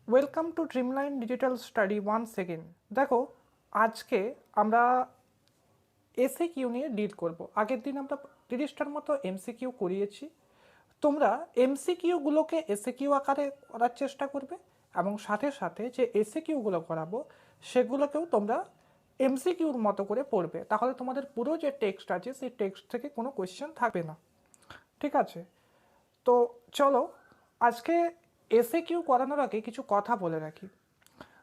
Welcome to Dreamline digital study once second. দেখো, আজকে আমরা এসএকিউ নিয়ে ডিল করব। আগের দিন আমরা 30টার মতো এমসিকিউ করিয়েছি। তোমরা এমসিকিউগুলোকে এসএকিউ আকারে করার চেষ্টা করবে এবং সাথে সাথে যে এসএকিউগুলো করাবো সেগুলোকেও তোমরা এমসিকিউর মতো করে পড়বে। তাহলে তোমাদের পুরো যে টেক্সট আছে সেই টেক্সট থেকে কোনো কোয়েশ্চেন থাকবে না। ঠিক আছে, তো চলো আজকে এসএকিউ করানোর আগে কিছু কথা বলে রাখি।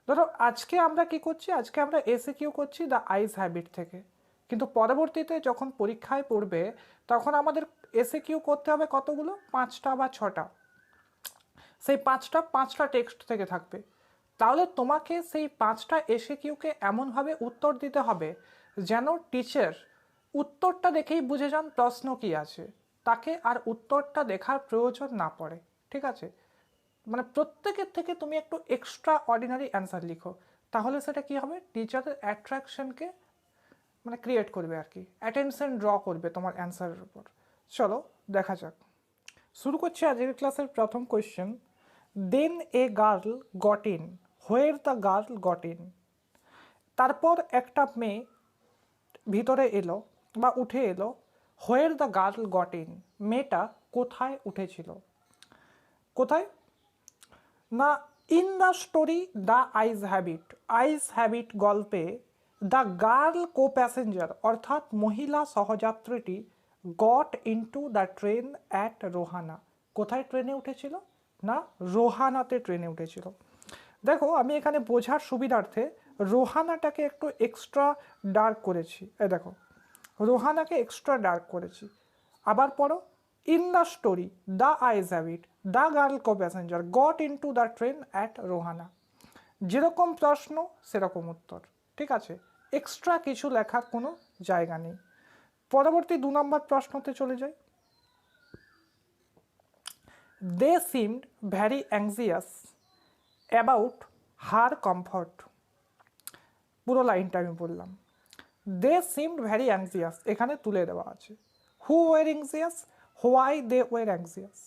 ধরো আজকে আমরা কি করছি, আজকে আমরা এসএকিউ করছি দ্য আইস হ্যাবিট থেকে, কিন্তু পরবর্তীতে যখন পরীক্ষায় পড়বে তখন আমাদের এসএকিউ করতে হবে কতগুলো, 5টা বা 6টা। সেই পাঁচটা টেক্সট থেকে থাকবে। তাহলে তোমাকে সেই 5টা এসএকিউকে এমনভাবে উত্তর দিতে হবে যেন টিচার উত্তরটা দেখেই বুঝে যান প্রশ্ন কী আছে, তাকে আর উত্তরটা দেখার প্রয়োজন না পড়ে। ঠিক আছে, মানে প্রত্যেকের থেকে তুমি একটু এক্সট্রা অর্ডিনারি অ্যান্সার লিখো, তাহলে সেটা কি হবে, টিচারের অ্যাট্রাকশনকে মানে ক্রিয়েট করবে আর কি, অ্যাটেনশন ড্র করবে তোমার অ্যান্সারের উপর। চলো দেখা যাক, শুরু করছি আজকের ক্লাসের প্রথম question. Then a girl got in, where the girl got in. তারপর একটা মেয়ে ভিতরে এলো বা উঠে এলো, where the girl got in, মেয়েটা কোথায় উঠেছিল। কোথায় না, in the story the eyes have it, eyes have it গল্পে দ্য গার্ল কো প্যাসেঞ্জার অর্থাৎ মহিলা সহযাত্রীটি got into the train at Rohana, কোথায় ট্রেনে উঠেছিল না, রোহানাতে ট্রেনে উঠেছিল। দেখো আমি এখানে বোঝার সুবিধার্থে রোহানাটাকে একটু এক্সট্রা ডার্ক করেছি। দেখো রোহানাকে এক্সট্রা ডার্ক করেছি। আবার পড়ো, in the story the eyes have it the girl co passenger got into the train at Rohana. যেরকম প্রশ্ন সেরকম উত্তর। ঠিক আছে, এক্সট্রা কিছু লেখার কোনো জায়গা নেই। পরবর্তী 2 নম্বর প্রশ্নতে চলে যাই। They seemed very anxious about her comfort. পুরো লাইনটা আমি বললাম। দে সিমড ভ্যারি অ্যাংজিয়াস এখানে তুলে দেওয়া আছে। Who were anxious, why they were anxious.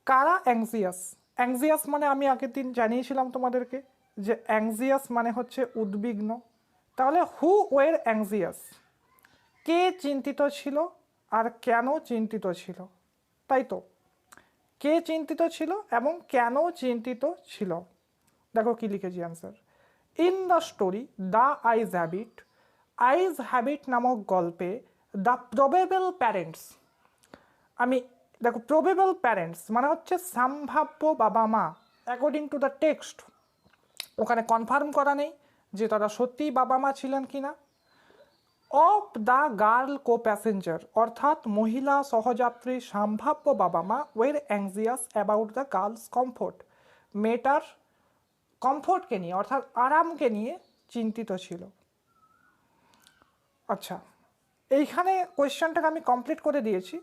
কারা অ্যাংজিয়াস, অ্যাংজিয়াস মানে আমি আগের দিন জানিয়েছিলাম তোমাদেরকে যে অ্যাংজিয়াস মানে হচ্ছে উদ্বিগ্ন। তাহলে হু ওয়ার অ্যাংজিয়াস, কে চিন্তিত ছিল আর কেন চিন্তিত ছিল, তাই তো, কে চিন্তিত ছিল এবং কেন চিন্তিত ছিল। দেখো কি লিখেছি answer. In the story the eyes have it, eyes have it নামক গল্পে দ্য প্রবেবল প্যারেন্টস, আমি দেখো প্রবেবল প্যারেন্টস মানে হচ্ছে সম্ভাব্য বাবা মা, অ্যাকর্ডিং টু দ্য টেক্সট, ওখানে কনফার্ম করা নেই যে তারা সত্যিই বাবা মা ছিলেন কিনা। Of the girl co passenger অর্থাৎ মহিলা সহযাত্রী সম্ভাব্য বাবা মা were anxious about the girl's comfort, মেয়েটার কমফোর্টকে নিয়ে অর্থাৎ আরামকে নিয়ে চিন্তিত ছিল। আচ্ছা, এইখানে কোয়েশ্চেনটাকে আমি কমপ্লিট করে দিয়েছি,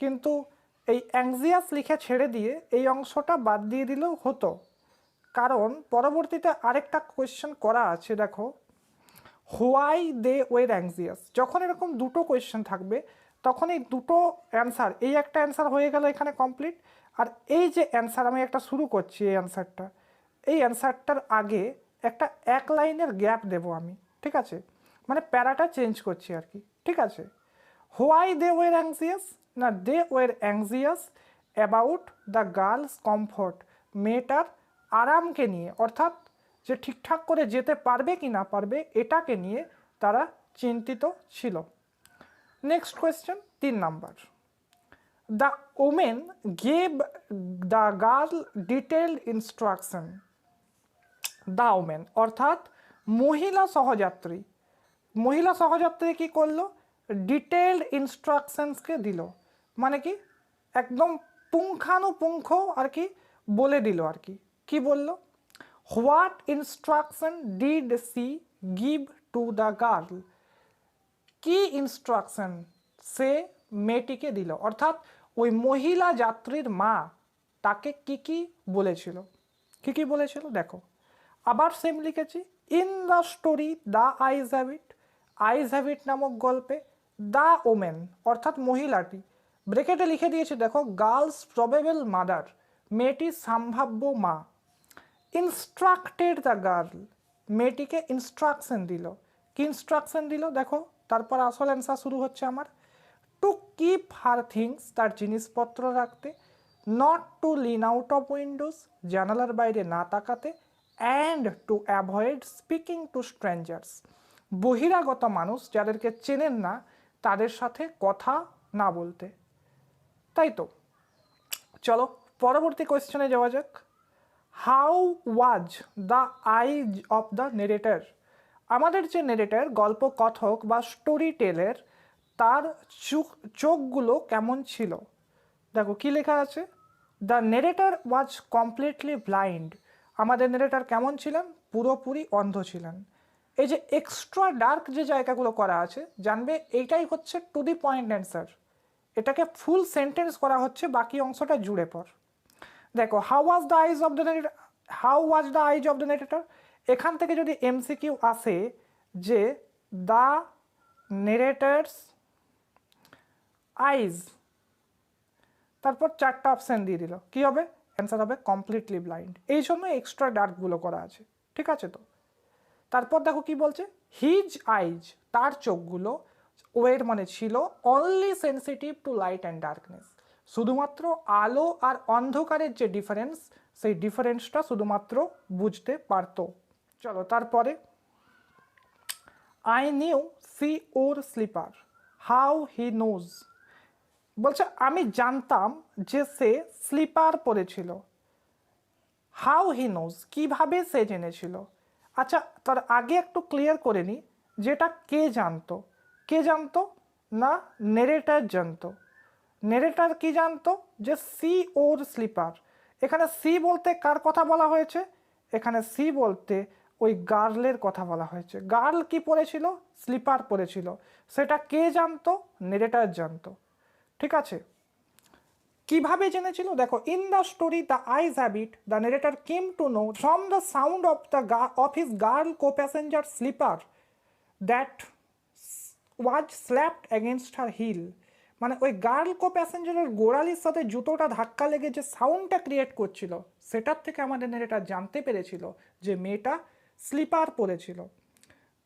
কিন্তু এই অ্যাংজিয়াস লিখে ছেড়ে দিয়ে এই অংশটা বাদ দিয়ে দিলেও হতো, কারণ পরবর্তীতে আরেকটা কোয়েশ্চেন করা আছে। দেখো, হোয়াই দে ওয়ের অ্যাংজিয়াস, যখন এরকম দুটো কোয়েশ্চেন থাকবে তখন এই দুটো অ্যান্সার, এই একটা অ্যান্সার হয়ে গেল এখানে কমপ্লিট, আর এই যে অ্যান্সার আমি একটা শুরু করছি এই অ্যান্সারটা, এই অ্যান্সারটার আগে একটা 1 লাইনের গ্যাপ দেব আমি। ঠিক আছে, মানে প্যারাটা চেঞ্জ করছি আর কি। ঠিক আছে, হোয়াই দে ওয়ের অ্যাংজিয়াস না, they were anxious about the girl's comfort, মেয়েটার আরামকে নিয়ে অর্থাৎ যে ঠিকঠাক করে যেতে পারবে কি না পারবে এটাকে নিয়ে তারা চিন্তিত ছিল। Next question 3 number. The women gave the girl detailed instruction, the women অর্থাৎ মহিলা সহযাত্রী, মহিলা সহযাত্রী কী করলো, ডিটেলড ইনস্ট্রাকশনসকে দিল, মানে কি একদম পুঙ্খানুপুঙ্খ আর কি বলে দিল আর কি। কী বললো, what instruction did she give to the girl, কি ইনস্ট্রাকশন সে মেয়েটিকে দিল, অর্থাৎ ওই মহিলা যাত্রীর মা তাকে কি কি বলেছিল, কি কি বলেছিল। দেখো আবার সেম লিখেছি, in the story the eyes have it, eyes have it নামক গল্পে দ্য ওমেন অর্থাৎ মহিলাটি, ব্রেকেটে লিখে দিয়েছে দেখো গার্লস প্রবেবল মাদার, মেয়েটির সম্ভাব্য মা, ইনস্ট্রাক্টেড দ্য গার্ল, মেয়েটিকে ইনস্ট্রাকশন দিল। কি ইনস্ট্রাকশন দিল দেখো, তারপর আসল অ্যান্সার শুরু হচ্ছে আমার। টু কিপ হার থিংস, তার জিনিসপত্র রাখতে, not to Lin out of Windows, জানালার বাইরে না তাকাতে, and to avoid speaking two strangers, বহিরাগত মানুষ যাদেরকে চেনেন না তাদের সাথে কথা না বলতে। তাই তো, চলো পরবর্তী কোয়েশ্চেনে যাওয়া যাক। How was the eyes of the narrator, আমাদের যে নেরেটর, গল্প কথক বা স্টোরি টেলের, তার চোখগুলো কেমন ছিল। দেখো কি লেখা আছে, the narrator was completely blind, আমাদের নেরেটর কেমন ছিলেন, পুরোপুরি অন্ধ ছিলেন। এই যে এক্সট্রা ডার্ক যে জায়গাগুলো করা আছে, জানবে এইটাই হচ্ছে টু দি পয়েন্ট অ্যান্সার, এটাকে ফুল সেন্টেন্স করা হচ্ছে, বাকি অংশটা জুড়ে পর। দেখো how was the eyes of the narrator, how was the eyes of the narrator, এখান থেকে যদি এমসিকিউ আসে যে দ্য নেরেটার্স আইজ, তারপর চারটা অপশান দিয়ে দিল, কি হবে অ্যান্সার হবে কমপ্লিটলি ব্লাইন্ড, এই জন্য এক্সট্রা ডার্কগুলো করা আছে। ঠিক আছে তো, তারপর দেখো কি বলছে, হিজ আইজ, তার চোখগুলো, ওয়ের মানে ছিল, only sensitive two light and darkness, শুধুমাত্র আলো আর অন্ধকারের যে ডিফারেন্স, সেই ডিফারেন্সটা শুধুমাত্র বুঝতে পারতো। চলো তারপরে, I knew she wore slipper, how he knows, বলছে আমি জানতাম যে সে স্লিপার পরেছিল। হাউ হি নোজ, কীভাবে সে জেনেছিল। আচ্ছা তার আগে একটু ক্লিয়ার করে নিই, যেটা কে জানতো, কে জানতো না নেরেটার জানতো। নেরেটার কি জানতো, যে সি ওর স্লিপার, এখানে সি বলতে কার কথা বলা হয়েছে, এখানে সি বলতে ওই গার্লের কথা বলা হয়েছে। গার্ল কি পরেছিল, স্লিপার পরেছিল, সেটা কে জানতো, নেরেটার জানতো। ঠিক আছে, কিভাবে জেনেছিল দেখো, in the story the eyes have it the narrator came to know from the sound of his girl co passenger slipper that was slapped against her heel, মানে ওই গার্ল কো প্যাসেঞ্জারের গোড়ালির সাথে জুতোটা ধাক্কা লেগে যে সাউন্ডটা ক্রিয়েট করছিল, সেটার থেকে আমাদের নেরেটর জানতে পেরেছিল যে মেয়েটা স্লিপার পরেছিল।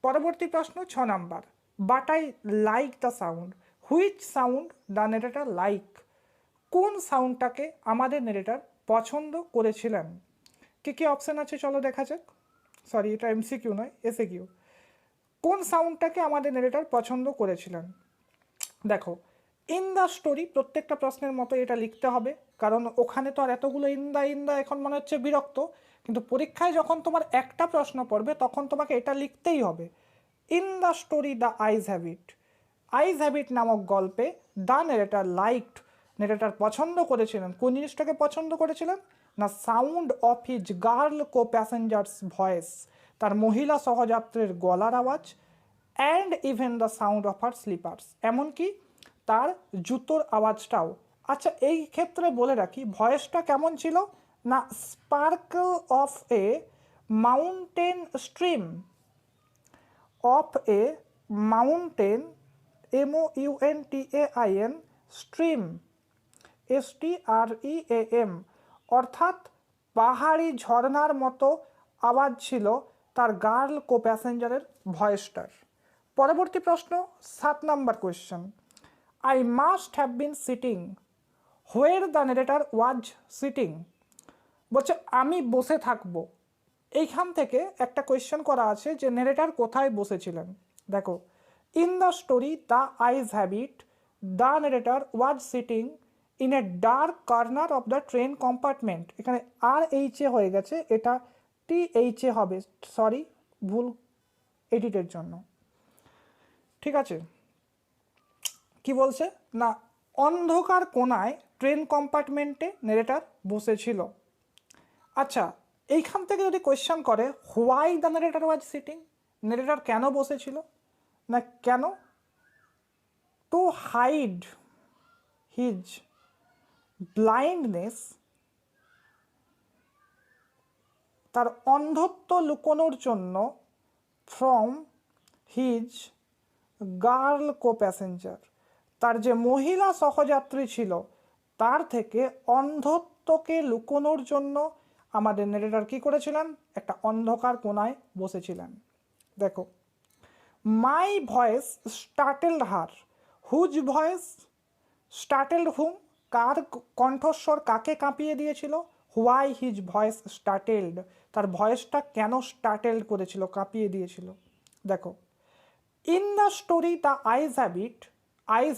পরবর্তী প্রশ্ন 6 number, but I like the sound, which sound the narrator like, কোন সাউন্ডটাকে আমাদের নেরেটর পছন্দ করেছিলেন। কি কি অপশান আছে চলো দেখা যাক, সরি এটা এমসিকিউ নয় এসএকিউ। কোন সাউন্ডটাকে আমাদের নেরেটর পছন্দ করেছিলেন। দেখো ইন দ্য স্টোরি, প্রত্যেকটা প্রশ্নের মতো এটা লিখতে হবে, কারণ ওখানে তো আর এতগুলো ইন্দা এখন মনে হচ্ছে বিরক্ত, কিন্তু পরীক্ষায় যখন তোমার একটা প্রশ্ন পড়বে তখন তোমাকে এটা লিখতেই হবে। In the story the eyes habit, eyes have it নামক গল্পে দ্য নেরেটর লাইকড, নেরেটর পছন্দ করেছিলেন, কোন জিনিসটাকে পছন্দ করেছিলেন না sound of his girl co passengers voice, তার মহিলা সহযাত্রীর গলার আওয়াজ, and even the sound of her sleepers, এমনকি তার জুতোর আওয়াজটাও। আচ্ছা এই ক্ষেত্রে বলে রাখি ভয়েসটা কেমন ছিল না, sparkle of a mountain stream, of a mountain MOUNTAIN stream STREAM, অর্থাৎ পাহাড়ি ঝর্নার মতো আওয়াজ ছিল তার গার্ল কো প্যাসেঞ্জারের ভয়েসটার। পরবর্তী প্রশ্ন 7 number question, I must have been sitting where the narrator was sitting, বলছে আমি বসে থাকবো, এইখান থেকে একটা কোয়েশ্চেন করা আছে যে নেরেটর কোথায় বসেছিলেন। দেখো in the story the eyes have it the narrator was sitting in a dark corner of the train compartment, এখানে RHA হয়ে গেছে, এটা THA হবে, সরি ভুল এডিটের জন্য। ঠিক আছে, কি বলছে না অন্ধকার কোণায় ট্রেন কম্পার্টমেন্টে নেরেটর বসেছিল। আচ্ছা এইখান থেকে যদি কোয়েশ্চেন করে why the narrator was sitting, narrator কেন বসেছিল না, কেন টু হাইড হিজ ব্লাইন্ডনেস, তার অন্ধত্ব লুকোনোর জন্য, from his girl co passenger, তার যে মহিলা সহযাত্রী ছিল তার থেকে অন্ধত্বকে লুকোনোর জন্য, আমাদের নেরেটর কী করেছিলেন, একটা অন্ধকার কোণায় বসেছিলেন। দেখো, my voice startled her, whose voice startled hmm, কার কণ্ঠস্বর কাকে কাঁপিয়ে দিয়েছিল, হোয়াই হিজ ভয়েস স্টার্টেলড, তার ভয়েসটা কেন স্টার্টেলড করেছিল, কাঁপিয়ে দিয়েছিল। দেখো, in the story the eyes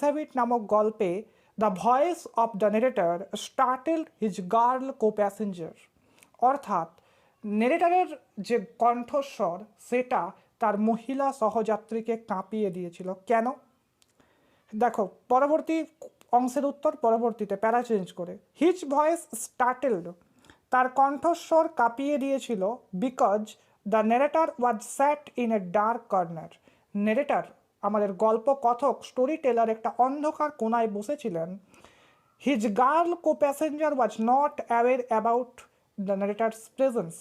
have it নামক গল্পে the voice of the narrator startled his girl co passenger, অর্থাৎ নেরেটরের যে কণ্ঠস্বর সেটা তার মহিলা সহযাত্রীকে কাঁপিয়ে দিয়েছিল। কেন? দেখো, পরবর্তী অংশের উত্তর পরবর্তীতে প্যারা চেঞ্জ করে। হিজ ভয়েস স্টার্টেলড, তার কণ্ঠস্বর কাঁপিয়ে দিয়েছিল because the narrator was sat in a dark corner, narrator আমাদের গল্প কথক স্টোরি টেলার একটা অন্ধকার কোণায় বসেছিলেন। His girl co passenger was not aware about the narrator's presence,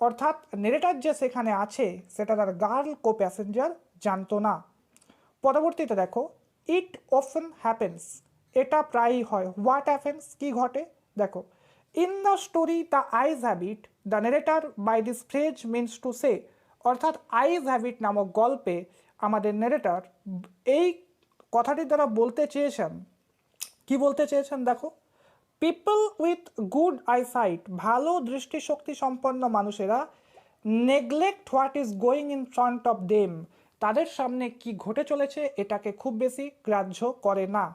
অর্থাৎ নেরেটার যে সেখানে আছে সেটা তার গার্ল কো প্যাসেঞ্জার জানতো না। পরবর্তীতে দেখো, ইট অফেন হ্যাপেন্স, এটা প্রায়ই হয়। হোয়াট হ্যাপেন্স, কি ঘটে? দেখো, in the story the eyes have it the narrator by this phrase means to say, অর্থাৎ আইজ হ্যাবিট নামক গল্পে আমাদের নেরেটার এই কথাটির দ্বারা বলতে চেয়েছেন, কি বলতে চেয়েছেন? দেখো, পিপল উইথ গুড আইসাইট, ভালো দৃষ্টিশক্তি সম্পন্ন মানুষেরা, neglect what is going in front of them, তাদের সামনে কি ঘটে চলেছে এটাকে খুব বেশি গ্রাহ্য করে না।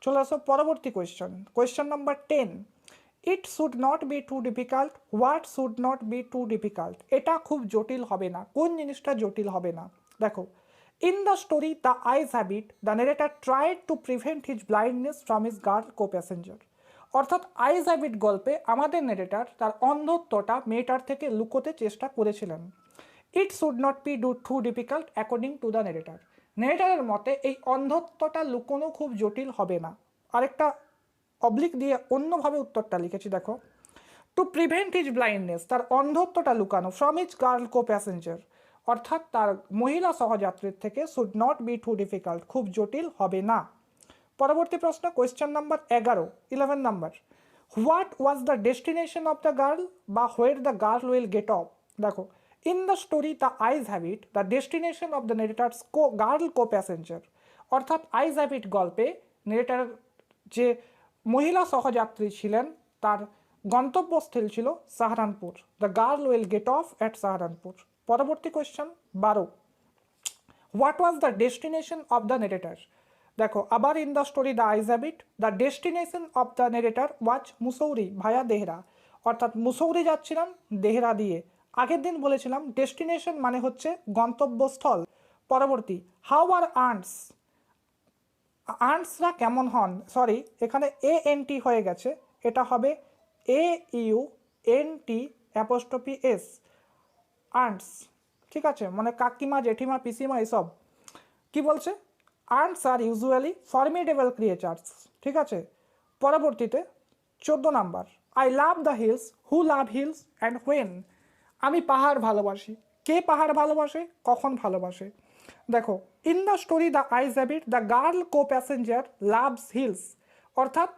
চলে আসো পরবর্তী question number 10। It should not be too difficult, what should not be too difficult, এটা খুব জটিল হবে না, কোন জিনিসটা জটিল হবে না? দেখো, in the story the eyes have it the narrator tried to prevent his blindness from his girl co passenger, অর্থাৎ আইজ হ্যাবিট গল্পে আমাদের নেরেটর তার অন্ধত্বটা মেয়েটার থেকে লুকোতে চেষ্টা করেছিলেন। It should not be too difficult according to the narrator, নেরেটরের মতে এই অন্ধত্বটা লুকোনো খুব জটিল হবে না। আরেকটা অবলিক দিয়ে অন্যভাবে উত্তরটা লিখেছি, দেখো, টু প্রিভেন্ট হিজ ব্লাইন্ডনেস, তার অন্ধত্বটা লুকানো, from his girl co passenger, অর্থাৎ তার মহিলা সহযাত্রীর থেকে, should not be too difficult, খুব জটিল হবে না। পরবর্তী প্রশ্ন, question number 11 number, what was the destination of the girl বা where the girl will get off. দেখো, in the story the eyes have it the destination of the narrator's girl co passenger, অর্থাৎ eyes habit গল্পে নেরেটার যে মহিলা সহযাত্রী ছিলেন তার গন্তব্যস্থল ছিল Saharanpur, the girl will get off at Saharanpur. পরবর্তী question 12, what was the destination of the narrator. দেখো, আবার in the story the eyes have it the destination of the narrator was Mussoorie via Dehra, অর্থাৎ মুসৌরি যাচ্ছিলাম দেহরা দিয়ে। আগের দিন বলেছিলাম ডেস্টিনেশন মানে হচ্ছে গন্তব্যস্থল। পরবর্তী, হাউ আর আন্টস, আন্টসরা কেমন হন, সরি এখানে ANT হয়ে গেছে, এটা হবে AUNT', আন্টস, ঠিক আছে, মানে কাকিমা জেঠিমা পিসিমা এসব। কি বলছে? আন্টস আর ইউজুয়ালি ফর্মিডেবল ক্রিয়েচার্স, ঠিক আছে। পরবর্তীতে 14 number, I love the hills, who love hills and when, আমি পাহাড় ভালোবাসি, কে পাহাড় ভালোবাসে, কখন ভালোবাসে। দেখো, in the story the eyes have it the girl co passenger loves hills, অর্থাৎ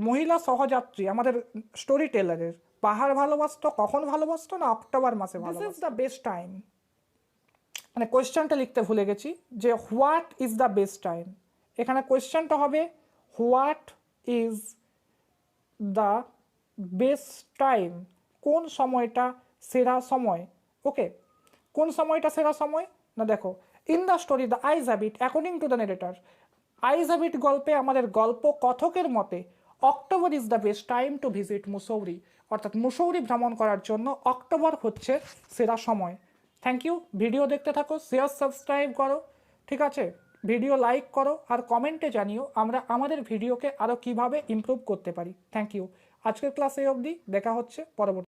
মহিলা সহযাত্রী আমাদের স্টোরি টেলারের পাহাড় ভালোবাসতো, কখন ভালোবাসতো না, অক্টোবর মাসে ভালোবাসতো। This is the best time, মানে কোয়েশ্চেনটা লিখতে ভুলে গেছি যে what is the best time, এখানে কোয়েশ্চেনটা হবে what is the best time, কোন সময়টা সেরা সময়। ওকে, কোন সময়টা সেরা সময় না? দেখো, in the story the eyes habit according to the narrator, eyes have it গল্পে আমাদের গল্প কথকের মতে October is the best time to visit Mussoorie, অর্থাৎ মুসৌরি ভ্রমণ করার জন্য অক্টোবর হচ্ছে সেরা সময়। থ্যাংক ইউ, ভিডিও দেখতে থাকো, শেয়ার সাবস্ক্রাইব করো, ঠিক আছে, ভিডিও লাইক করো আর কমেন্টে জানিও আমরা আমাদের ভিডিওকে আরও কীভাবে ইমপ্রুভ করতে পারি। থ্যাংক ইউ, আজকের ক্লাসে অবধি, দেখা হচ্ছে পরবর্তী।